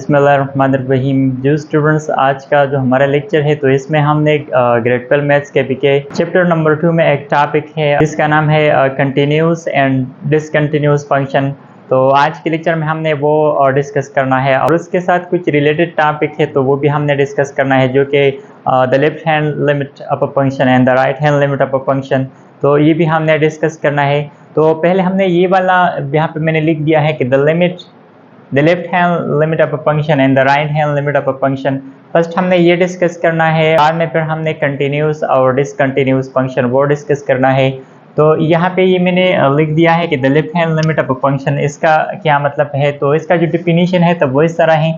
बिस्मिल्लाहिर्रहमानिर्रहीम। जो स्टूडेंट्स, आज का जो हमारा लेक्चर है तो इसमें हमने ग्रेड 12 मैथ्स के पीके चैप्टर नंबर 2 में एक टॉपिक है जिसका नाम है कंटिन्यूस एंड डिसकंटिन्यूस फंक्शन। तो आज के लेक्चर में हमने वो डिस्कस करना है और उसके साथ कुछ रिलेटेड टॉपिक है तो वो भी हमने डिस्कस करना है, जो कि the left hand limit of a function and the right hand limit of a function. तो ये भी हमने डिस्कस करना है। तो पहले हमने ये वाला यहाँ पे मैंने लिख दिया है कि the left hand limit of a function and the right hand limit of a function. First हमने ये डिस्कस करना है, बाद में फिर हमने कंटिन्यूस और डिसकंटिन्यूस फंक्शन वो डिस्कस करना है। तो यहाँ पे ये मैंने लिख दिया है कि the left hand limit of a function, इसका क्या मतलब है। तो इसका जो डिफिनीशन है तो वो इस तरह है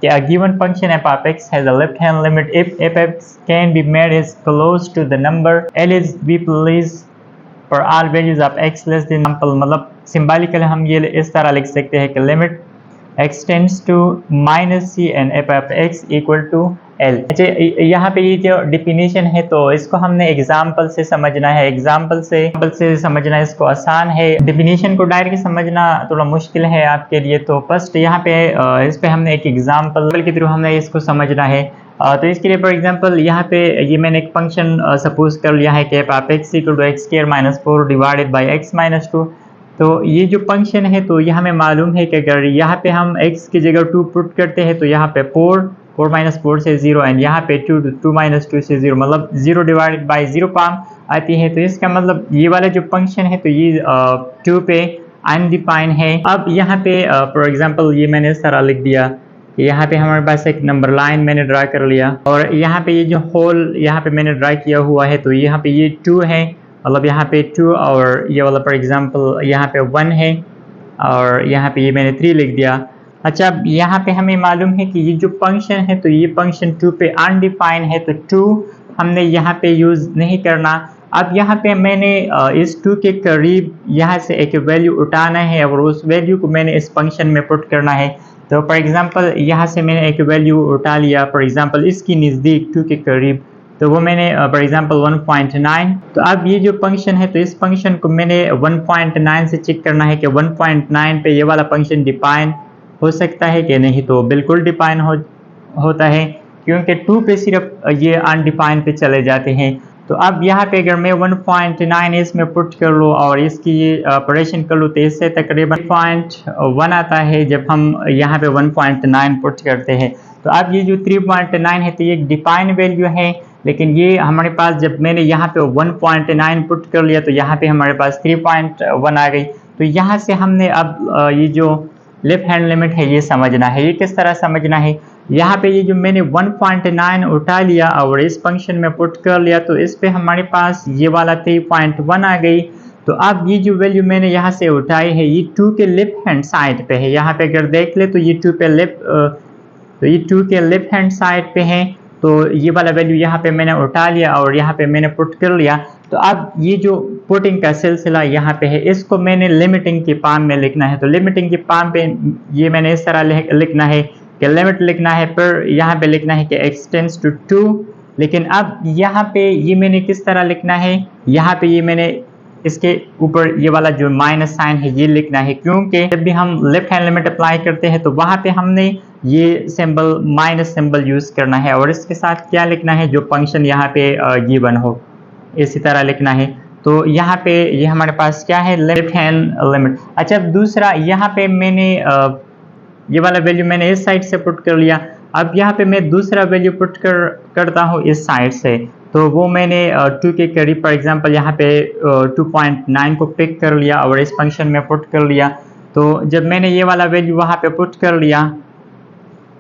कि a given function f of x has a left hand limit if f(x) can be made as close to the number L as we please for all values of x less than example। मतलब symbolically हम ये इस तरह लिख सकते हैं कि limit x tends to -c and f of x equal to L। अच्छा, यहाँ पे ये जो डिफिनीशन है तो इसको हमने एग्जाम्पल से समझना है। एग्जाम्पल से समझना इसको आसान है, डिफिनीशन को डायरेक्ट समझना थोड़ा मुश्किल है आपके लिए। तो फर्स्ट यहाँ पे इस पे हमने एक एग्जाम्पल के थ्रू हमने इसको समझना है। तो इसके लिए फॉर एग्जांपल यहाँ पे ये मैंने एक फंक्शन सपोज कर लिया है कि f of x equal to x² - 4 divided by x - 2। तो ये जो फंक्शन है तो ये हमें मालूम है कि अगर यहाँ पे हम x की जगह 2 पुट करते हैं तो यहाँ पे 4 - 4 से 0 एंड यहाँ पे 2 - 2 से 0, मतलब 0 डिवाइडेड बाई 0 फॉर्म आती है। तो इसका मतलब ये वाला जो फंक्शन है तो ये 2 पे अनडिफाइन है। अब यहाँ पे फॉर एग्जांपल ये मैंने इस तरह लिख दिया, यहाँ पे हमारे पास एक नंबर लाइन मैंने ड्रा कर लिया और यहाँ पे ये जो होल यहाँ पे मैंने ड्रा किया हुआ है तो यहाँ पे ये 2 है, मतलब यहाँ पे 2 और ये वाला फॉर एग्जांपल यहाँ पे 1 है और यहाँ पे ये मैंने 3 लिख दिया। अच्छा, अब यहाँ पे हमें मालूम है कि ये जो फंक्शन है तो ये फंक्शन 2 पे अनडिफाइन है, तो 2 हमने यहाँ पे यूज़ नहीं करना। अब यहाँ पे मैंने इस 2 के करीब यहाँ से एक वैल्यू उठाना है और उस वैल्यू को मैंने इस फंक्शन में पुट करना है। तो फॉर एग्जांपल यहाँ से मैंने एक वैल्यू उठा लिया, फॉर एग्जांपल इसकी नज़दीक 2 के करीब, तो वो मैंने फॉर एग्जांपल 1.9। तो अब ये जो फंक्शन है तो इस फंक्शन को मैंने 1.9 से चेक करना है कि 1.9 पे ये वाला फंक्शन डिफाइन हो सकता है कि नहीं। तो बिल्कुल डिफाइन होता है, क्योंकि 2 पे सिर्फ ये अनडिफाइन पे चले जाते हैं। तो अब यहाँ पे अगर मैं 1.9 इसमें पुट कर लूँ और इसकी ये ऑपरेशन कर लूँ तो इससे तकरीबन 0.1 आता है जब हम यहाँ पे 1.9 पुट करते हैं। तो अब ये जो 3.9 है तो ये डिफाइन वैल्यू है, लेकिन ये हमारे पास जब मैंने यहाँ पे 1.9 पुट कर लिया तो यहाँ पे हमारे पास 3.1 आ गई। तो यहाँ से हमने अब ये जो लेफ्ट हैंड लिमिट है ये समझना है। ये किस तरह समझना है, यहाँ पे ये जो मैंने 1.9 उठा लिया और इस फंक्शन में पुट कर लिया तो इस पे हमारे पास ये वाला 3.1 आ गई। तो अब ये जो वैल्यू मैंने यहाँ से उठाई है ये 2 के लेफ्ट हैंड साइड पे है। यहाँ पे अगर देख ले तो ये 2 के लेफ्ट हैंड साइड पे है। तो ये वाला वैल्यू यहाँ पे मैंने उठा लिया और यहाँ पे मैंने पुट कर लिया। तो अब ये जो पुटिंग का सिलसिला यहाँ पे है इसको मैंने लिमिटिंग की फॉर्म में लिखना है। तो लिमिटिंग की फॉर्म पे ये मैंने इस तरह लिखना है कि लिमिट लिखना है, फिर यहाँ पे लिखना है कि x टेंड्स टू 2। लेकिन अब यहाँ पे ये मैंने किस तरह लिखना है, यहाँ पे ये मैंने इसके ऊपर ये वाला जो माइनस साइन है ये लिखना है, क्योंकि जब भी हम लेफ्ट हैंड लिमिट अप्लाई करते हैं तो वहाँ पे हमने ये सिंबल माइनस सिंबल यूज़ करना है और इसके साथ क्या लिखना है, जो फंक्शन यहाँ पे गिवन हो इसी तरह लिखना है। तो यहाँ पे ये हमारे पास क्या है, लेफ्ट हैंड लिमिट। अच्छा, दूसरा यहाँ पे मैंने ये वाला वैल्यू मैंने इस साइड से पुट कर लिया। अब यहाँ पे मैं दूसरा वैल्यू पुट करता हूँ इस साइड से, तो वो मैंने 2 के करीब फॉर एग्जांपल यहाँ पे 2.9 को पिक कर लिया और इस फंक्शन में पुट कर लिया। तो जब मैंने ये वाला वैल्यू वहाँ पे पुट कर लिया,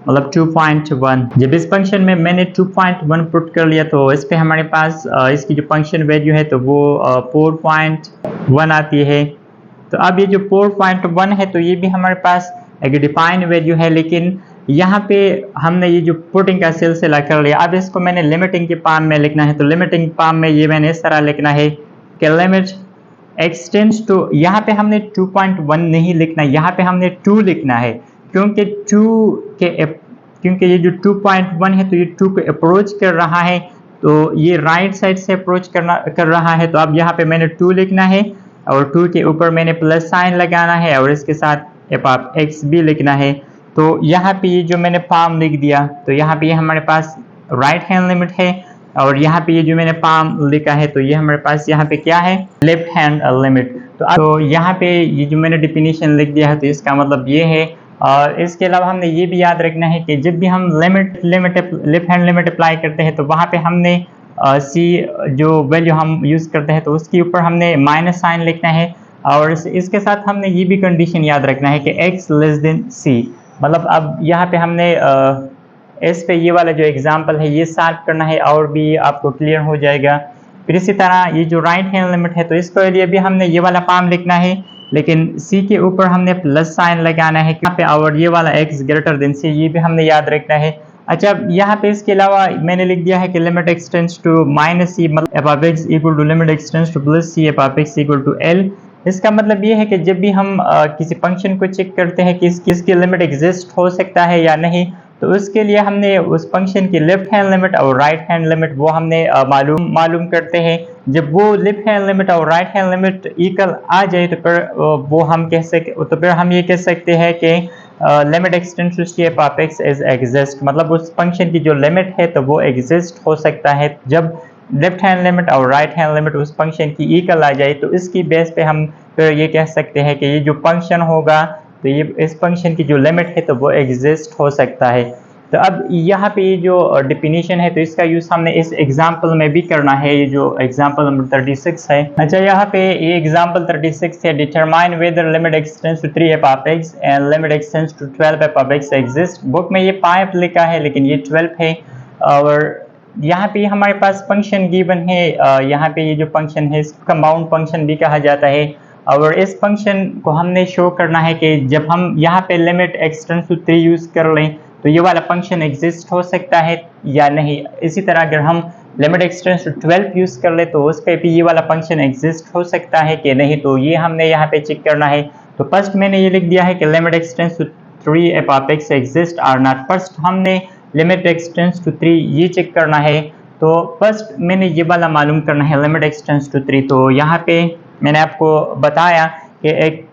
मतलब 2.1, जब इस फंक्शन में मैंने 2.1 पुट कर लिया तो इस पे हमारे पास इसकी जो फंक्शन वैल्यू है तो वो 4.1 आती है। तो अब ये जो 4.1 है तो ये भी हमारे पास एक डिफाइन वैल्यू है, लेकिन यहाँ पे हमने ये जो पुटिंग का सिलसिला कर लिया। अब इसको मैंने लिमिटिंग के फॉर्म में लिखना है। तो लिमिटिंग फॉर्म में ये मैंने इस तरह लिखना है कि लिमिट x टेंड्स टू, यहाँ पे हमने 2.1 नहीं लिखना, यहाँ पे हमने 2 लिखना है, क्योंकि ये जो 2.1 है तो ये 2 को अप्रोच कर रहा है, तो ये राइट साइड से अप्रोच कर रहा है। तो अब यहाँ पे मैंने 2 लिखना है और 2 के ऊपर मैंने प्लस साइन लगाना है और इसके साथ f of x भी लिखना है। तो यहाँ पे ये जो मैंने पाम लिख दिया, तो यहाँ पे ये हमारे पास राइट हैंड लिमिट है, और यहाँ पे ये जो मैंने पाम लिखा है तो ये हमारे पास यहाँ पे क्या है, लेफ्ट हैंड लिमिट। तो यहाँ पे ये जो मैंने डिफिनीशन लिख दिया है तो इसका मतलब ये है। और इसके अलावा हमने ये भी याद रखना है कि जब भी हम लेफ्ट हैंड लिमिट अप्लाई करते हैं तो वहाँ पे हमने सी जो वैल्यू हम यूज़ करते हैं तो उसके ऊपर हमने माइनस साइन लिखना है, और इसके साथ हमने ये भी कंडीशन याद रखना है कि x लेस देन c। मतलब अब यहाँ पे हमने इस पे ये वाला जो एग्जांपल है ये सॉल्व करना है और भी आपको क्लियर हो जाएगा। फिर इसी तरह ये जो राइट हैंड लिमिट है तो इसके लिए भी हमने ये वाला पाम लिखना है, लेकिन c के ऊपर हमने प्लस साइन लगाना है यहाँ पे, और ये वाला x ग्रेटर देन c ये भी हमने याद रखना है। अच्छा, यहाँ पे इसके अलावा मैंने लिख दिया है कि limit x tends to minus c, मतलब f of x equal to limit x tends to plus c f of x equal to l. इसका मतलब ये है कि जब भी हम किसी फंक्शन को चेक करते हैं कि इसकी लिमिट एग्जिस्ट हो सकता है या नहीं, तो उसके लिए हमने उस फंक्शन की लेफ्ट हैंड लिमिट और राइट हैंड लिमिट वो हमने मालूम करते हैं। जब वो लेफ्ट हैंड लिमिट और राइट हैंड लिमिट इक्वल आ जाए तो फिर वो हम फिर हम ये कह सकते हैं कि limit x tends to c f of x is exist, मतलब उस फंक्शन की जो लिमिट है तो वो एग्जिस्ट हो सकता है जब लेफ्ट हैंड लिमिट और राइट हैंड लिमिट उस फंक्शन की इक्वल आ जाए। तो इसकी बेस पे हम फिर ये कह सकते हैं कि ये जो फंक्शन होगा तो ये इस फंक्शन की जो लिमिट है तो वो एग्जिस्ट हो सकता है। तो अब यहाँ पे ये जो डेफिनेशन है तो इसका यूज़ हमने इस एग्जांपल में भी करना है, ये जो एग्जांपल नंबर 36 है। अच्छा, यहाँ पे ये एग्जांपल 36 है, determine whether limit x tends to 3 f of x and limit x tends to 12 f of x exist. Book में ये 5 लिखा है लेकिन ये 12 है। और यहाँ पे हमारे पास फंक्शन गिवन है, यहाँ पे ये जो फंक्शन है इसको कंपाउंड फंक्शन भी कहा जाता है, और इस फंक्शन को हमने शो करना है कि जब हम यहाँ पे लिमिट एक्सटेंड्स टू 3 यूज़ कर लें तो ये वाला फंक्शन एग्जिस्ट हो सकता है या नहीं। इसी तरह अगर हम लिमिट एक्सटेंड्स टू 12 यूज़ कर ले तो उस पर भी ये वाला फंक्शन एग्जिस्ट हो सकता है कि नहीं, तो ये हमने यहाँ पे चेक करना है। तो फर्स्ट मैंने ये लिख दिया है कि limit x tends to 3 f of x exist or not. First हमने लिमिट एक्सटेंड्स टू 3 ये चेक करना है, तो फर्स्ट मैंने ये वाला मालूम करना है लिमिट एक्सटेंड्स टू 3। तो यहाँ पे मैंने आपको बताया कि एक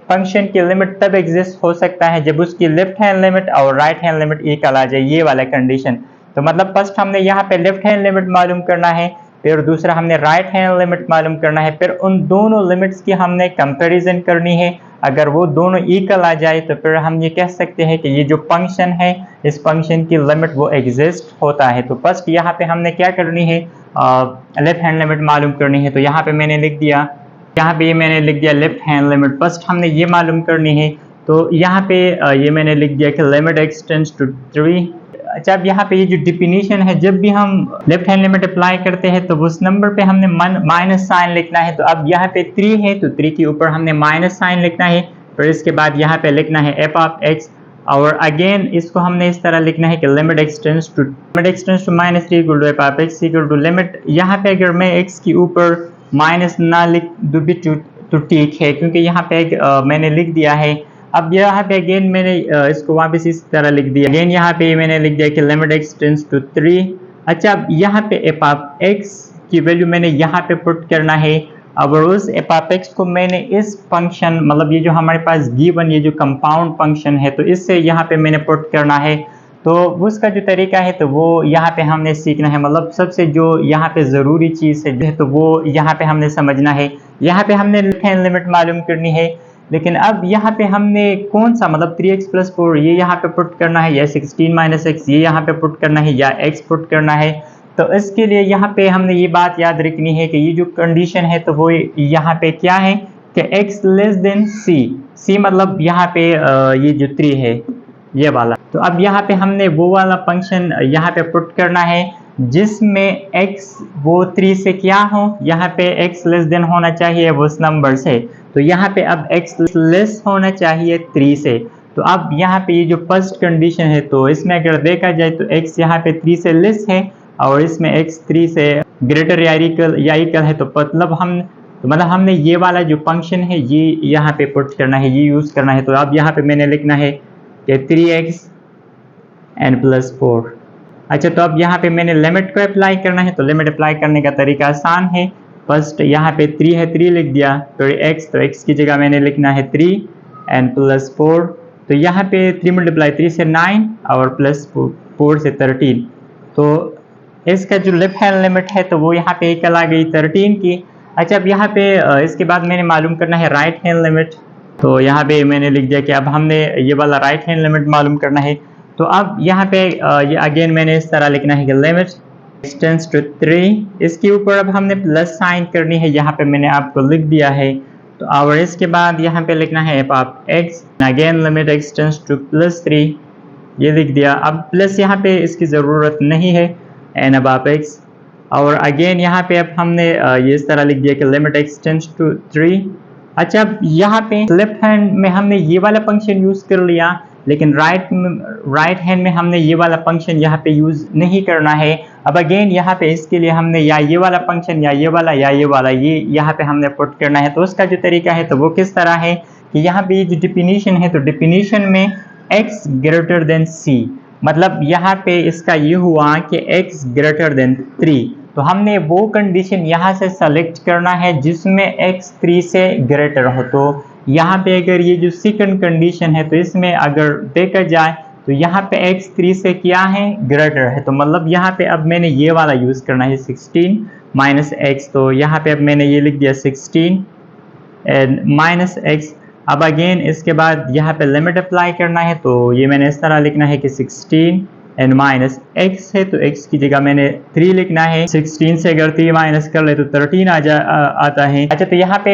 फंक्शन की लिमिट तब एग्जिस्ट हो सकता है जब उसकी लेफ्ट हैंड लिमिट और राइट हैंड लिमिट इक्वल आ जाए, ये वाला कंडीशन। तो मतलब फर्स्ट हमने यहाँ पे लेफ्ट हैंड लिमिट मालूम करना है, फिर दूसरा हमने राइट हैंड लिमिट मालूम करना है, फिर उन दोनों लिमिट्स की हमने कंपैरिजन करनी है। अगर वो दोनों इक्वल आ जाए तो फिर हम ये कह सकते हैं कि ये जो फंक्शन है इस फंक्शन की लिमिट वो एग्जिस्ट होता है। तो फर्स्ट यहाँ पे हमने क्या करनी है, लेफ्ट हैंड लिमिट मालूम करनी है। तो यहाँ पे मैंने लिख दिया, यहाँ पे मैंने लिख दिया लेफ्ट हैंड लिमिट। फर्स्ट हमने ये मालूम करनी है, तो यहाँ पे ये मैंने लिख दिया कि लिमिट एक्सटेंड्स टू 3। अच्छा, अब यहाँ पे ये जो डिफिनीशन है, जब भी हम लेफ्ट हैंड लिमिट अप्लाई करते हैं तो उस नंबर पे हमने माइनस साइन लिखना है। तो अब यहाँ पे 3 है तो 3 के ऊपर हमने माइनस साइन लिखना है, फिर इसके बाद यहाँ पे लिखना है एफ ऑफ एक्स, और अगेन इसको हमने इस तरह लिखना है कि limit x tends to -3 equal to f of x equal to limit. यहाँ पे अगर मैं एक्स के ऊपर माइनस ना लिख दूँ भी तो ठीक है, क्योंकि यहाँ पे मैंने लिख दिया है। अब यहाँ पे अगेन मैंने इसको वापस इस तरह लिख दिया, अगेन यहाँ पे मैंने लिख दिया कि लिमिट एक्सटेंड्स टू 3। अच्छा, अब यहाँ पे एफ ऑफ एक्स की वैल्यू मैंने यहाँ पे पुट करना है, और उस एफ ऑफ एक्स को मैंने इस फंक्शन, मतलब ये जो हमारे पास गिवन ये जो कंपाउंड फंक्शन है तो इससे यहाँ पे मैंने पुट करना है। तो उसका जो तरीका है तो वो यहाँ पे हमने सीखना है, मतलब सबसे जो यहाँ पे ज़रूरी चीज़ है तो वो यहाँ पे हमने समझना है। यहाँ पे हमने लेफ्ट हैंड लिमिट मालूम करनी है, लेकिन अब यहाँ पे हमने कौन सा, मतलब 3x + 4 ये यहाँ पे पुट करना है, या 16 - x ये यहाँ पे पुट करना है, या x पुट करना है। तो इसके लिए यहाँ पे हमने ये बात याद रखनी है कि ये जो कंडीशन है तो वो यहाँ पे क्या है कि x लेस देन c मतलब यहाँ पे ये जो 3 है ये वाला। तो अब यहाँ पे हमने वो वाला फंक्शन यहाँ पे पुट करना है जिसमें x वो 3 से क्या हो, यहाँ पे x लेस देन होना चाहिए वो उस नंबर से। तो यहाँ पे अब x लेस होना चाहिए 3 से। तो अब यहाँ पे ये जो फर्स्ट कंडीशन है तो इसमें अगर देखा जाए तो x यहाँ पे 3 से लेस है और इसमें x 3 से ग्रेटर या इक्वल है, तो मतलब हमने ये वाला जो फंक्शन है ये यहाँ पे पुट करना है, ये यूज़ करना है। तो अब यहाँ पे मैंने लिखना है कि 3x n + 4। अच्छा, तो अब यहाँ पे मैंने लिमिट को अप्लाई करना है। तो लिमिट अप्लाई करने का तरीका आसान है, फर्स्ट यहाँ पे 3 है 3 लिख दिया, फिर x, तो x की जगह मैंने लिखना है 3 n + 4। तो यहाँ पे 3 मल्टीप्लाई 3 से 9 और प्लस 4 से 13। तो इसका जो लेफ्ट हैंड लिमिट है तो वो यहाँ पे कल आ गई 13 की। अच्छा, अब यहाँ पे इसके बाद मैंने मालूम करना है राइट हैंड लिमिट। तो यहाँ पे मैंने लिख दिया कि अब हमने ये वाला राइट हैंड लिमिट मालूम करना है। तो अब यहाँ पे ये अगेन मैंने इस तरह लिखना है कि लिमिट एक्सटेंड्स टू 3, इसके ऊपर अब हमने प्लस साइन करनी है, यहाँ पे मैंने आपको लिख दिया है। तो और इसके बाद यहाँ पे लिखना है f of x, again limit x tends to +3, ये लिख दिया। अब प्लस यहाँ पे इसकी ज़रूरत नहीं है, एन अब ऑफ एक्स। और अगेन यहाँ पे अब हमने ये इस तरह लिख दिया कि लिमिट एक्सटेंड्स टू 3। अच्छा, अब यहाँ पे लेफ्ट हैंड में हमने ये वाला फंक्शन यूज़ कर लिया, लेकिन राइट हैंड में हमने ये वाला फंक्शन यहाँ पे यूज़ नहीं करना है। अब अगेन यहाँ पे इसके लिए हमने या ये वाला फंक्शन या ये वाला ये यहाँ पे हमने पुट करना है। तो उसका जो तरीका है तो वो किस तरह है कि यहाँ पे जो डिफिनीशन है, तो डिफिनीशन में x ग्रेटर देन c, मतलब यहाँ पे इसका ये हुआ कि x ग्रेटर देन 3। तो हमने वो कंडीशन यहाँ से सेलेक्ट करना है जिसमें x 3 से ग्रेटर हो। तो यहाँ पे अगर ये जो सेकंड कंडीशन है तो इसमें अगर देखा जाए तो यहाँ पे x 3 से क्या है, ग्रेटर है। तो मतलब यहाँ पे अब मैंने ये वाला यूज़ करना है 16 माइनस एक्स। तो यहाँ पे अब मैंने ये लिख दिया 16 माइनस एक्स। अब अगेन इसके बाद यहाँ पे लिमिट अप्लाई करना है, तो ये मैंने इस तरह लिखना है कि 16 एंड माइनस एक्स है, तो x की जगह मैंने 3 लिखना है। 16 से अगर 3 माइनस कर ले तो 13 आता है। अच्छा, तो यहाँ पे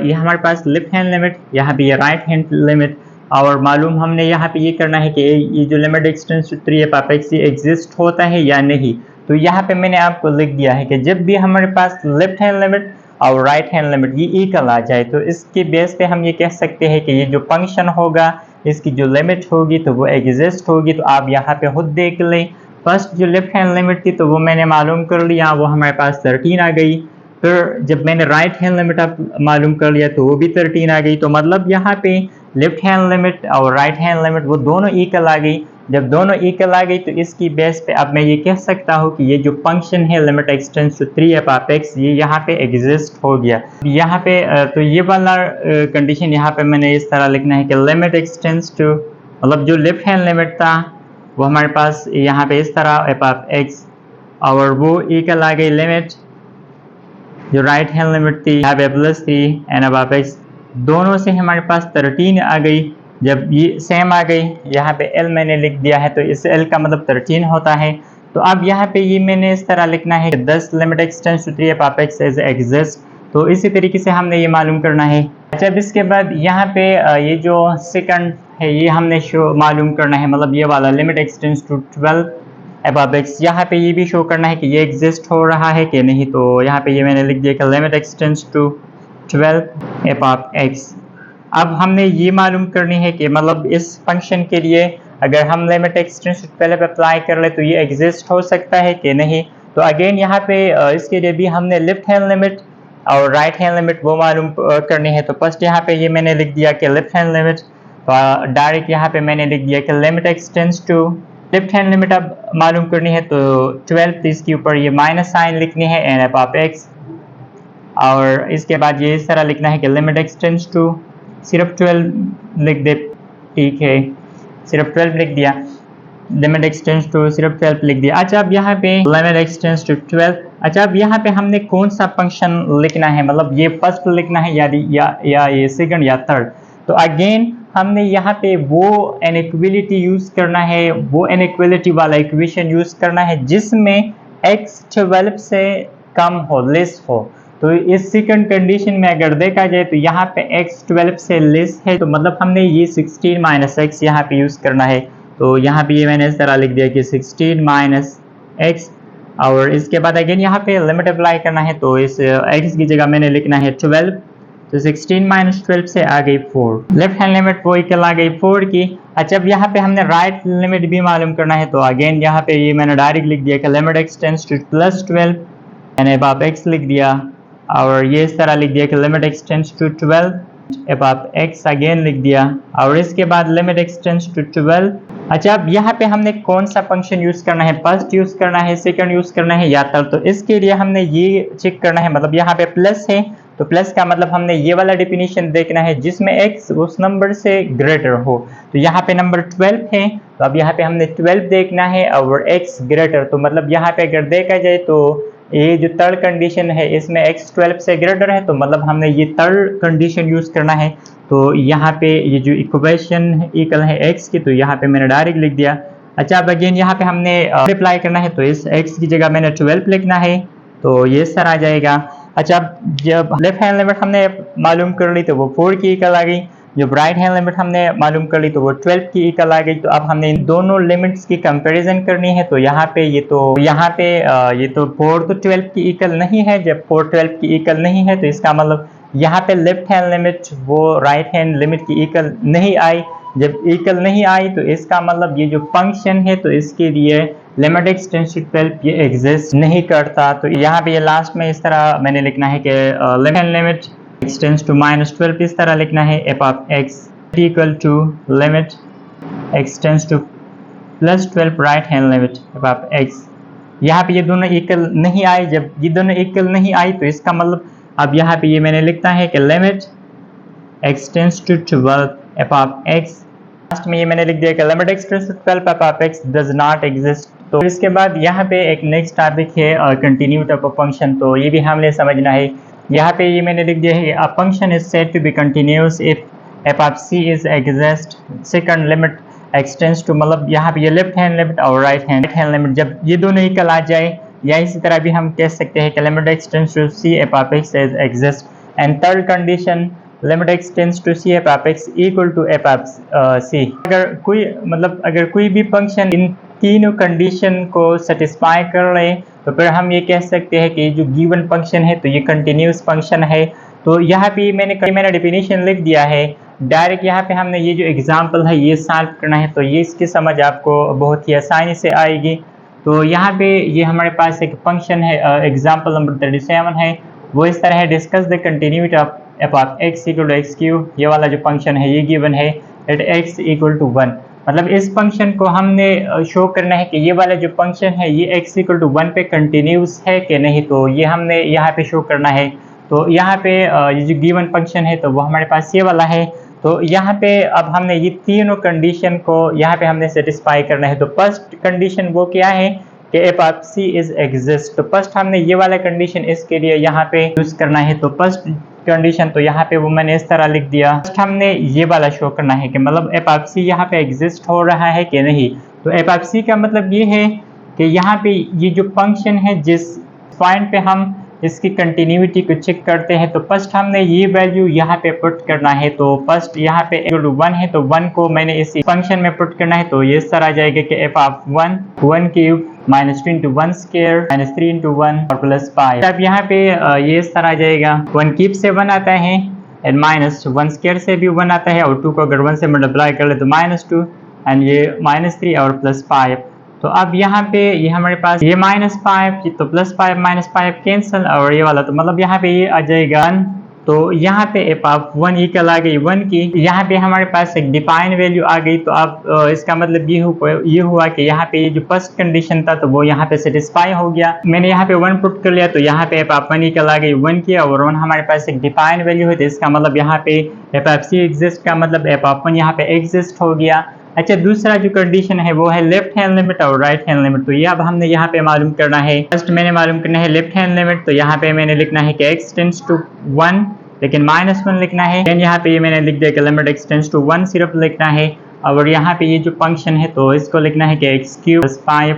ये हमारे पास लेफ्ट हैंड लिमिट, यहाँ पे ये राइट हैंड लिमिट। और मालूम हमने यहाँ पे ये करना है कि ये जो limit x tends to 3 f of x exist होता है या नहीं। तो यहाँ पे मैंने आपको लिख दिया है कि जब भी हमारे पास लेफ्ट हैंड लिमिट और राइट हैंड लिमिट ये इक्वल आ जाए तो इसके बेस पे हम ये कह सकते हैं कि ये जो फंक्शन होगा इसकी जो लिमिट होगी तो वो एग्जिस्ट होगी। तो आप यहाँ पे खुद देख लें, फर्स्ट जो लेफ्ट हैंड लिमिट थी तो वो मैंने मालूम कर लिया, वो हमारे पास 13 आ गई। फिर जब मैंने राइट हैंड लिमिट मालूम कर लिया तो वो भी 13 आ गई। तो मतलब यहाँ पे लेफ्ट हैंड लिमिट और राइट हैंड लिमिट वो दोनों इक्वल आ गई। जब दोनों इक्वल आ गई तो इसकी बेस पे अब मैं ये कह सकता हूँ कि ये जो फंक्शन है limit x tends to 3 f of x ये यहाँ पे एग्जिस्ट हो गया। यहाँ पे तो ये वाला कंडीशन यहाँ पे मैंने इस तरह लिखना है कि लिमिट एक्सटेंड्स टू, मतलब जो लेफ्ट हैंड लिमिट था वो हमारे पास यहाँ पे इस तरह एफ ऑफ एक्स, और वो इक्वल आ गई लिमिट जो राइट हैंड लिमिट थी यहाँ पे +3 एन एफ ऑफ एक्स, दोनों से हमारे पास 13 आ गई। जब ये सेम आ गई, यहाँ पे L मैंने लिख दिया है, तो इस L का मतलब 13 होता है। तो अब यहाँ पे ये मैंने इस तरह लिखना है 10 limit x tends to 3 f of x is exist. तो इसी तरीके से हमने ये मालूम करना है। अच्छा, अब इसके बाद यहाँ पे ये जो सेकंड है ये हमने शो मालूम करना है, मतलब ये वाला limit x tends to 12 f of x, यहाँ पे ये भी शो करना है कि ये एग्जिस्ट हो रहा है कि नहीं। तो यहाँ पे ये मैंने लिख दिया कि limit x tends to 12 f of x. अब हमने ये मालूम करनी है कि मतलब इस फंक्शन के लिए अगर हम लिमिट एक्सटेंड्स टू 12 अप्लाई कर ले तो ये एग्जिस्ट हो सकता है कि नहीं। तो अगेन यहाँ पे इसके लिए भी हमने लेफ्ट हैंड लिमिट और राइट हैंड लिमिट वो मालूम करनी है। तो फर्स्ट यहाँ पे ये मैंने लिख दिया कि लेफ्ट हैंड लिमिट, तो डायरेक्ट यहाँ पे मैंने लिख दिया कि limit x tends to, left hand limit अब मालूम करनी है तो 12, तो इसके ऊपर ये माइनस साइन लिखनी है एन एफ ऑफ एक्स, और इसके बाद ये इस तरह लिखना है कि लिमिट एक्सटेंड्स टू सिर्फ 12 लिख दे, ठीक है, सिर्फ 12 लिख दिया, लिमिट एक्सटेंड्स टू सिर्फ 12 लिख दिया। अच्छा, अब यहाँ पे लिमिट एक्सटेंड्स टू 12। अच्छा, अब यहाँ पे हमने कौन सा फंक्शन लिखना है, मतलब ये फर्स्ट लिखना है या ये सेकंड या थर्ड। तो अगेन हमने यहाँ पे वो इनइक्वालिटी यूज करना है, वो इनइक्वालिटी वाला इक्वेशन यूज करना है जिसमें x 12 से कम हो, लेस हो। तो इस सेकंड कंडीशन में अगर देखा जाए तो यहाँ पे x 12 से लेस है, तो मतलब हमने ये 16 माइनस एक्स यहाँ पे यूज करना है। तो यहाँ पे ये मैंने इस तरह लिख दिया कि 16 माइनस एक्स, और इसके बाद अगेन यहाँ पे लिमिट अप्लाई करना है। तो इस x की जगह मैंने लिखना है 12, तो 16 माइनस 12 से आ गई 4, लेफ्ट हैंड लिमिट वो इक्वल आ गई 4 की। अच्छा, अब यहाँ पे हमने राइट लिमिट भी मालूम करना है। तो अगेन यहाँ पे ये मैंने डायरेक्ट लिख दिया कि limit x tends to +12 n f of x लिख दिया, और ये इस तरह लिख दिया कि limit x tends to 12 f of x again लिख दिया, और इसके बाद लिमिट एक्सटेंड्स टू 12। अच्छा, अब यहाँ पे हमने कौन सा फंक्शन यूज करना है, फर्स्ट यूज करना है, सेकंड यूज करना है या थर्ड। तो इसके लिए हमने ये चेक करना है, मतलब यहाँ पे प्लस है तो प्लस का मतलब हमने ये वाला डेफिनेशन देखना है जिसमें x उस नंबर से ग्रेटर हो। तो यहाँ पे नंबर 12 है, तो अब यहाँ पे हमने 12 देखना है और x ग्रेटर, तो मतलब यहाँ पे अगर देखा जाए तो ये जो थर्ड कंडीशन है इसमें x 12 से ग्रेटर है, तो मतलब हमने ये थर्ड कंडीशन यूज करना है। तो यहाँ पे ये जो इक्वेशन इक्वल है x की, तो यहाँ पे मैंने डायरेक्ट लिख दिया। अच्छा, अब अगेन यहाँ पे हमने मल्टीप्लाई करना है, तो इस x की जगह मैंने 12 लिखना है, तो ये सर आ जाएगा। अच्छा, जब लेफ्ट हैंड लिमिट हमने मालूम कर ली तो वो 4 की इक्वल आ गई, जब राइट हैंड लिमिट हमने मालूम कर ली तो वो 12 की इक्वल आ गई। तो अब हमने इन दोनों लिमिट्स की कंपैरिजन करनी है। तो यहाँ पे ये तो 4 तो 12 की इक्वल नहीं है, जब 4 12 की इक्वल नहीं है तो इसका मतलब यहाँ पे लेफ्ट हैंड लिमिट वो राइट हैंड लिमिट की इक्वल नहीं आई। जब इक्वल नहीं आई तो इसका मतलब ये जो फंक्शन है तो इसके लिए लिमिट x टेंड्स टू 12 ये एग्जिस्ट नहीं करता। तो यहाँ पे ये लास्ट में इस तरह मैंने लिखना है कि left hand limit x tends to -12 इस तरह लिखना है, f of x equal to limit x tends to +12 right hand limit f of x। यहाँ पे ये दोनों इक्वल नहीं आए, जब ये दोनों इक्वल नहीं आई तो इसका मतलब अब यहाँ पे ये मैंने लिखना है कि limit x tends to 12 f of x। Last में ये मैंने लिख दिया कि limit x tends to 12 f of x does not exist. तो इसके बाद यहाँ पे एक नेक्स्ट टॉपिक है कंटिन्यूटी ऑफ अ फंक्शन, तो ये भी हमने समझना है। यहाँ पे ये मैंने लिख दिया है a function is said to be continuous if f of c is exist. Second limit x tends to, मतलब यहाँ पे ये लेफ्ट हैंड लिमिट और राइट हैंड लिमिट जब ये दोनों इक्वल आ जाए, या इसी तरह भी हम कह सकते हैं कि limit x tends to c f of x is exist. And third condition limit x tends to c f of x equal to f of c। अगर कोई भी फंक्शन इन तीनों कंडीशन को सेटिस्फाई कर रहे तो फिर हम ये कह सकते हैं कि जो गिवन फंक्शन है तो ये कंटिन्यूस फंक्शन है। तो यहाँ पे मैंने डेफिनेशन लिख दिया है डायरेक्ट। यहाँ पे हमने ये जो एग्जांपल है ये सॉल्व करना है, तो ये इसकी समझ आपको बहुत ही आसानी से आएगी। तो यहाँ पे ये हमारे पास एक फंक्शन है, एग्जांपल नंबर 37 है, वो इस तरह है, discuss the continuity of f of x equal to x cube. ये वाला जो फंक्शन है ये गिवन है एट x इक्वल टू 1। मतलब इस फंक्शन को हमने शो करना है कि ये वाला जो फंक्शन है ये x इक्वल टू 1 पे कंटिन्यूस है कि नहीं, तो ये हमने यहाँ पे शो करना है। तो यहाँ पे ये जो गिवन फंक्शन है तो वो हमारे पास ये वाला है। तो यहाँ पे अब हमने ये तीनों कंडीशन को यहाँ पे हमने सेटिस्फाई करना है। तो फर्स्ट कंडीशन वो क्या है कि f of c is exist. तो फर्स्ट हमने ये वाला कंडीशन इसके लिए यहाँ पे यूज करना है। तो फर्स्ट कंडीशन तो यहाँ पे वो मैंने इस तरह लिख दिया। फर्स्ट हमने ये वाला शो करना है कि मतलब f ऑफ c यहाँ पे एग्जिस्ट हो रहा है कि नहीं। तो f ऑफ c का मतलब ये है कि यहाँ पे ये जो फंक्शन है जिस पॉइंट पे हम इसकी कंटिन्यूटी को चेक करते हैं, तो फर्स्ट हमने ये वैल्यू यहाँ पे पुट करना है। तो फर्स्ट यहाँ पे 1 है तो 1 को मैंने इस फंक्शन में पुट करना है। तो ये इस तरह आ जाएगा कि f of 1 cube -2 into 1 square -3 into 1 और +5। अब यहाँ पे ये इस तरह आ जाएगा, 1 क्यूब से 1 आता है एंड -1 स्क्वायर से भी 1 आता है, और 2 को अगर 1 से मल्टीप्लाई कर ले तो -2 एंड ये -3 और +5। तो अब यहाँ पे ये हमारे पास ये -5 तो +5 -5 कैंसिल, और ये वाला तो मतलब यहाँ पे ये आ जाएगा 1। तो यहाँ पे f ऑफ 1 इक्वल आ गई 1 की। यहाँ पे हमारे पास एक डिफाइन वैल्यू आ गई। तो अब इसका मतलब ये हुआ कि यहाँ पे जो फर्स्ट कंडीशन था तो वो यहाँ पे सेटिस्फाई हो गया। मैंने यहाँ पे 1 पुट कर लिया, तो यहाँ पे f ऑफ 1 इक्वल आ गई 1 की, और 1 हमारे पास एक डिफाइन वैल्यू है। तो इसका मतलब यहाँ पे f ऑफ c एग्जिस्ट का मतलब f ऑफ 1 यहाँ पे एग्जिस्ट हो गया। अच्छा, दूसरा जो कंडीशन है वो है लेफ्ट हैंड लिमिट और राइट हैंड लिमिट। तो ये अब हमने यहाँ पे मालूम करना है। फर्स्ट मैंने मालूम करना है लेफ्ट हैंड लिमिट। तो यहाँ पे मैंने लिखना है कि x टेंड्स टू 1 लेकिन -1 लिखना है। देन यहाँ पे ये मैंने लिख दिया कि लिमिट x टेंड्स टू 1 सिर्फ लिखना है, और यहाँ पे ये जो फंक्शन है तो इसको लिखना है कि x क्यूब +5।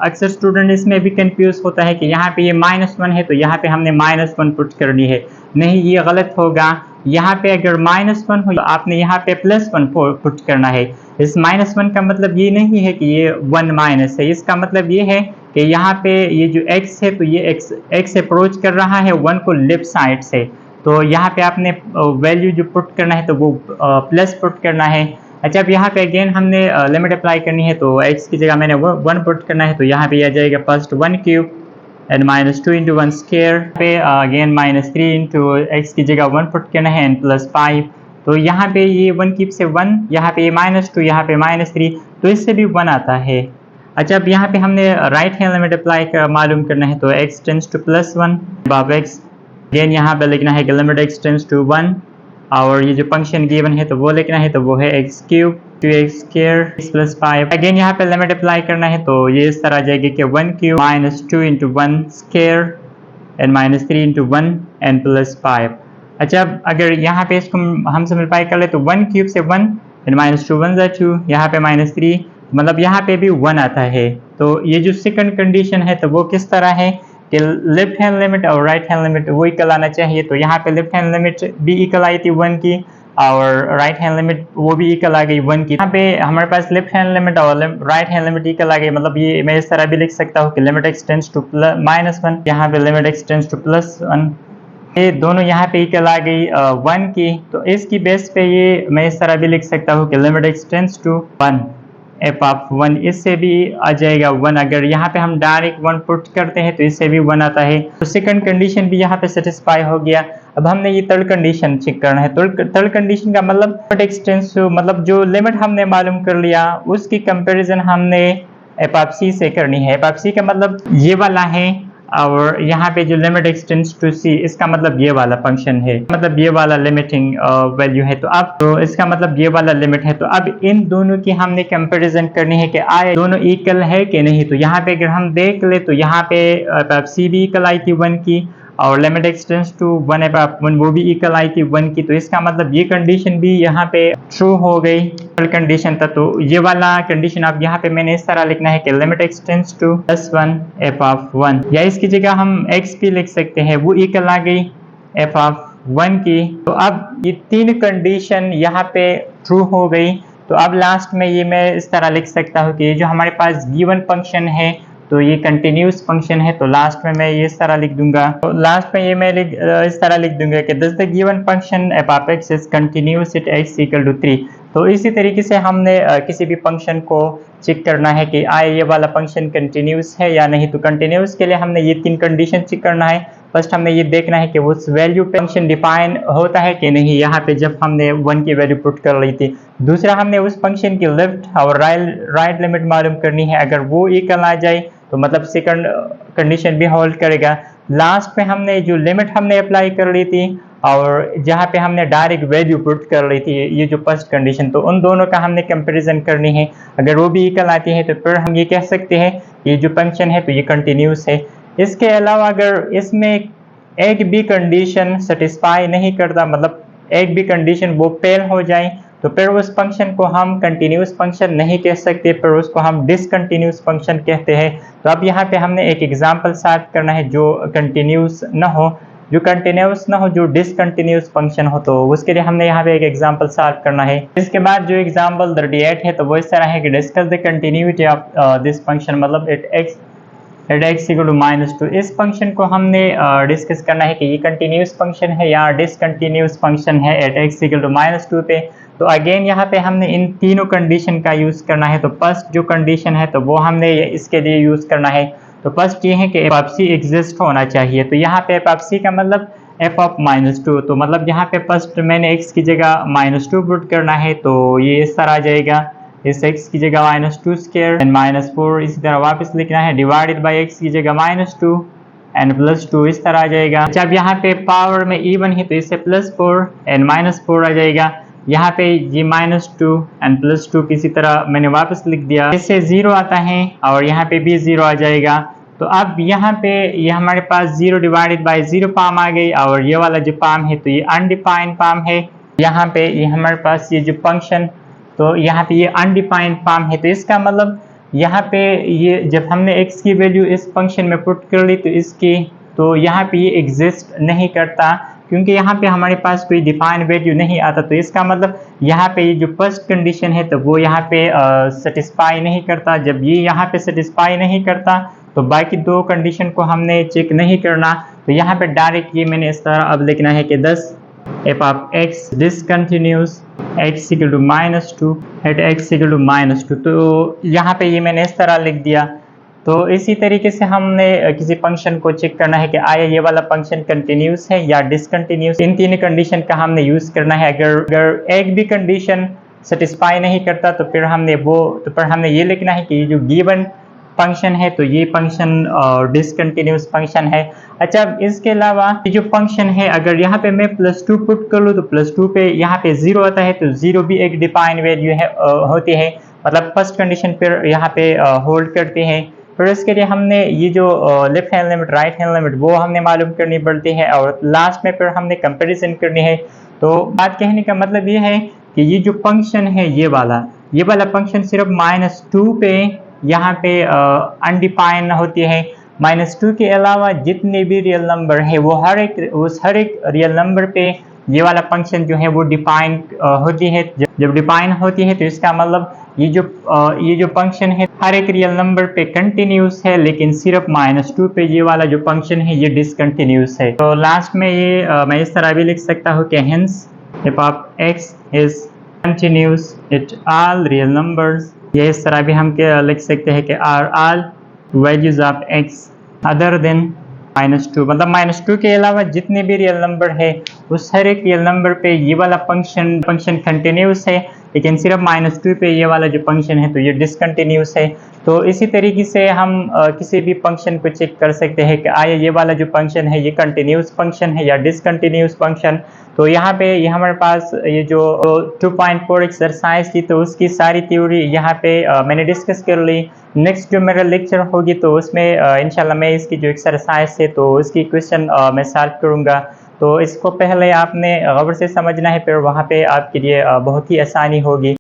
अक्सर स्टूडेंट इसमें भी कंफ्यूज होता है कि यहाँ पे ये -1 है तो यहाँ पे हमने -1 पुट करनी है। नहीं, ये गलत होगा। यहाँ पे अगर -1 हो तो आपने यहाँ पे +1 पुट करना है। इस -1 का मतलब ये नहीं है कि ये 1 माइनस है, इसका मतलब ये है कि यहाँ पे ये जो x है तो ये x अप्रोच कर रहा है 1 को लेफ्ट साइड से। तो यहाँ पे आपने वैल्यू जो पुट करना है तो वो प्लस पुट करना है। अच्छा, अब यहाँ पे अगेन हमने लिमिट अप्लाई करनी है। तो x की जगह मैंने 1 पुट करना है। तो यहाँ पे आ जाएगा first 1 cube and -2 into 1 square पे अगेन -3 इंटू x की जगह 1 पुट करना है एंड +5। तो यहाँ पे ये 1 क्यूब से 1, यहाँ पे -2, यहाँ पे -3, तो इससे भी 1 आता है। अच्छा, अब यहाँ पे हमने राइट हैंड लिमिट अप्लाई कर मालूम करना है। तो x टेंड्स टू +1 बाब x अगेन यहाँ पे लिखना है कि लिमिट x टेंड्स टू 1 और ये जो फंक्शन गिवन है तो वो लिखना है, तो वो है x cube 2x square x plus 5। Again यहाँ पे लिमिट अप्लाई करना है, तो ये इस तरह आ जाएगी कि 1 cube minus 2 into 1 square and minus 3 into 1 and plus 5। अच्छा, अब अगर यहाँ पे इसको हम सिंप्लीफाई कर ले तो 1 क्यूब से 1 एंड माइनस 2 1 2, यहाँ पे माइनस 3, मतलब यहाँ पे भी 1 आता है। तो ये जो सेकंड कंडीशन है तो वो किस तरह है कि लेफ्ट हैंड लिमिट और राइट हैंड लिमिट वो इक्वल आना चाहिए। तो यहाँ पे लेफ्ट हैंड लिमिट भी इक्वल आई थी 1 की और राइट हैंड लिमिट वो भी इक्वल आ गई 1 की। यहाँ पे हमारे पास लेफ्ट हैंड लिमिट और राइट हैंड लिमिट इक्वल आ गई, मतलब ये मैं इस तरह भी लिख सकता हूँ कि लिमिट x टेंड्स टू -1, यहाँ पे लिमिट x टेंड्स टू +1, ये दोनों यहाँ पे इक्वल आ गई 1 की। तो इसकी बेस पे ये मैं इस तरह भी लिख सकता हूँ कि limit x tends to 1 f of 1, इससे भी आ जाएगा 1। अगर यहाँ पे हम डायरेक्ट 1 पुट करते हैं तो इससे भी 1 आता है। तो सेकंड कंडीशन भी यहाँ पे सेटिस्फाई हो गया। अब हमने ये थर्ड कंडीशन चेक करना है। तो थर्ड कंडीशन का मतलब x टेंड्स टू, मतलब जो लिमिट हमने मालूम कर लिया उसकी कंपेरिजन हमने एफ ऑफ c से करनी है। एफ ऑफ c का मतलब ये वाला है और यहाँ पे जो limit x tends to c इसका मतलब ये वाला फंक्शन है, मतलब ये वाला लिमिटिंग वैल्यू है। तो अब तो इसका मतलब ये वाला लिमिट है। तो अब इन दोनों की हमने कंपैरिजन करनी है कि आए दोनों इक्वल है कि नहीं। तो यहाँ पे अगर हम देख ले तो यहाँ पे c भी इक्वल आई थी 1 की और लिमिट x टेंड्स टू 1 1 वो भी इक्वल आई थी 1 की। तो इसका मतलब ये कंडीशन भी यहाँ पे ट्रू हो गई, कंडीशन था। तो ये वाला कंडीशन आप यहाँ पे मैंने इस तरह लिखना है कि limit x tends to +1 f of 1, या इसकी जगह हम x भी लिख सकते हैं, वो इक्वल आ गई एफ ऑफ 1 की। तो अब ये तीन कंडीशन यहाँ पे ट्रू हो गई। तो अब लास्ट में ये मैं इस तरह लिख सकता हूँ कि जो हमारे पास गिवन फंक्शन है तो ये कंटिन्यूस फंक्शन है। तो लास्ट में मैं ये इस तरह लिख दूंगा, तो लास्ट में ये मैं इस तरह लिख दूंगा कि this the given function f of x is continuous at x equal to 3। तो इसी तरीके से हमने किसी भी फंक्शन को चेक करना है कि आए ये वाला फंक्शन कंटिन्यूस है या नहीं। तो कंटिन्यूस के लिए हमने ये तीन कंडीशन चेक करना है। फर्स्ट हमने ये देखना है कि उस वैल्यू पे फंक्शन डिफाइन होता है कि नहीं, यहाँ पे जब हमने 1 की वैल्यू पुट कर ली थी। दूसरा हमने उस फंक्शन की लेफ्ट और राइट लिमिट मालूम करनी है, अगर वो इक्वल आ जाए तो मतलब सेकंड कंडीशन भी होल्ड करेगा। लास्ट में हमने जो लिमिट हमने अप्लाई कर ली थी और जहाँ पे हमने डायरेक्ट वैल्यू पुट कर ली थी, ये जो फर्स्ट कंडीशन, तो उन दोनों का हमने कंपैरिजन करनी है। अगर वो भी इक्वल आती है तो फिर हम ये कह सकते हैं ये जो फंक्शन है तो ये कंटिन्यूस है। इसके अलावा अगर इसमें एक भी कंडीशन सेटिस्फाई नहीं करता, मतलब एक भी कंडीशन वो फेल हो जाए, तो फिर उस फंक्शन को हम कंटिन्यूस फंक्शन नहीं कह सकते, फिर उसको हम डिसकंटिन्यूस फंक्शन कहते हैं। तो अब यहाँ पे हमने एक एग्जांपल सॉल्व करना है जो कंटिन्यूस ना हो, जो डिसकंटिन्यूस फंक्शन हो। तो उसके लिए हमने यहाँ पे एक एग्जांपल सॉल्व करना है। इसके बाद जो एग्जांपल 38 है तो वो इस तरह है कि discuss the continuity of this function, मतलब एट x इक्वल टू -2। इस फंक्शन को हमने डिस्कस करना है कि ये कंटिन्यूस फंक्शन है या डिसकंटिन्यूस फंक्शन है एट x इक्वल टू -2 पे। तो अगेन यहाँ पे हमने इन तीनों कंडीशन का यूज करना है। तो फर्स्ट जो कंडीशन है तो वो हमने इसके लिए यूज करना है। तो फर्स्ट ये है कि एफ ऑफ c एग्जिस्ट होना चाहिए। तो यहाँ पे एफ ऑफ c का मतलब एफ ऑफ -2, तो मतलब यहाँ पे फर्स्ट मैंने x की जगह -2 पुट करना है, तो ये इस तरह आ जाएगा, इस x की जगह -2 स्क्वायर एंड -4 इसी तरह वापस लिखना है, डिवाइडेड बाय x की जगह -2 एंड +2 इस तरह आ जाएगा। जब यहाँ पे पावर में इवन है तो इससे +4 एंड -4 आ जाएगा। यहाँ पे ये -2 एंड +2 किसी तरह मैंने वापस लिख दिया, इससे 0 आता है और यहाँ पे भी 0 आ जाएगा। तो अब यहाँ पे ये हमारे पास 0 डिवाइडेड बाय 0 फॉर्म आ गई और ये वाला जो फॉर्म है तो ये अनडिफाइंड फॉर्म है। यहाँ पे ये हमारे पास ये जो फंक्शन, तो यहाँ पे ये अनडिफाइंड फॉर्म है। तो इसका मतलब यहाँ पे ये जब हमने x की वैल्यू इस फंक्शन में पुट कर ली तो इसकी, तो यहाँ पे ये एग्जिस्ट नहीं करता क्योंकि यहाँ पे हमारे पास कोई डिफाइन वैल्यू नहीं आता। तो इसका मतलब यहाँ पे ये जो फर्स्ट कंडीशन है तो वो यहाँ पे सेटिस्फाई नहीं करता। जब ये यहाँ पे सेटिस्फाई नहीं करता तो बाकी दो कंडीशन को हमने चेक नहीं करना। तो यहाँ पे डायरेक्ट ये मैंने इस तरह अब लिखना है कि thus f of x discontinuous x equal to -2 at x equal to -2। तो यहाँ पे ये मैंने इस तरह लिख दिया। तो इसी तरीके से हमने किसी फंक्शन को चेक करना है कि आया ये वाला फंक्शन कंटिन्यूस है या डिसकंटिन्यूस। इन तीन कंडीशन का हमने यूज करना है। अगर एक भी कंडीशन सेटिस्फाई नहीं करता तो फिर हमने ये लिखना है कि ये जो गिवन फंक्शन है, तो ये फंक्शन डिसकंटिन्यूस फंक्शन है। अच्छा, अब इसके अलावा ये जो फंक्शन है, अगर यहाँ पे मैं +2 पुट कर लूँ तो +2 पे यहाँ पे 0 आता है, तो 0 भी एक डिफाइन वैल्यू है होती है, मतलब फर्स्ट कंडीशन पर यहाँ पे होल्ड करते हैं। फिर इसके लिए हमने ये जो left hand limit right hand limit वो हमने मालूम करनी पड़ती है, और लास्ट में फिर हमने कंपैरिजन करनी है। तो बात कहने का मतलब ये है कि ये जो फंक्शन है ये वाला फंक्शन सिर्फ -2 पे यहाँ पे अनडिफाइन होती है। -2 के अलावा जितने भी रियल नंबर है वो हर एक रियल नंबर पे ये वाला फंक्शन जो है वो डिफाइन होती है। जब डिफाइन होती है तो इसका मतलब ये जो फंक्शन है हर एक रियल नंबर पे कंटिन्यूस है, लेकिन सिर्फ -2 पे ये वाला जो फंक्शन है ये डिसकंटिन्यूस है। तो लास्ट में ये मैं इस तरह भी लिख सकता हूँ कि hence if of x is continuous at all real numbers, ये इस तरह भी हम क्या लिख सकते हैं कि are all values of x other than -2, मतलब -2 के अलावा जितने भी रियल नंबर है उस हर एक रियल नंबर पे ये वाला फंक्शन कंटिन्यूस है, लेकिन सिर्फ -2 पे ये वाला जो फंक्शन है तो ये डिसकंटिन्यूस है। तो इसी तरीके से हम किसी भी फंक्शन को चेक कर सकते हैं कि आया ये वाला जो फंक्शन है ये कंटिन्यूस फंक्शन है या डिसकंटिन्यूस फंक्शन। तो यहाँ पे ये हमारे पास ये जो 2.4 एक्सरसाइज थी तो उसकी सारी थ्योरी यहाँ पे मैंने डिस्कस कर ली। नेक्स्ट जो मेरा लेक्चर होगी तो उसमें इंशाल्लाह मैं इसकी जो एक्सरसाइज है तो उसकी क्वेश्चन मैं सॉल्व करूँगा। तो इसको पहले आपने गौर से समझना है, फिर वहाँ पे आपके लिए बहुत ही आसानी होगी।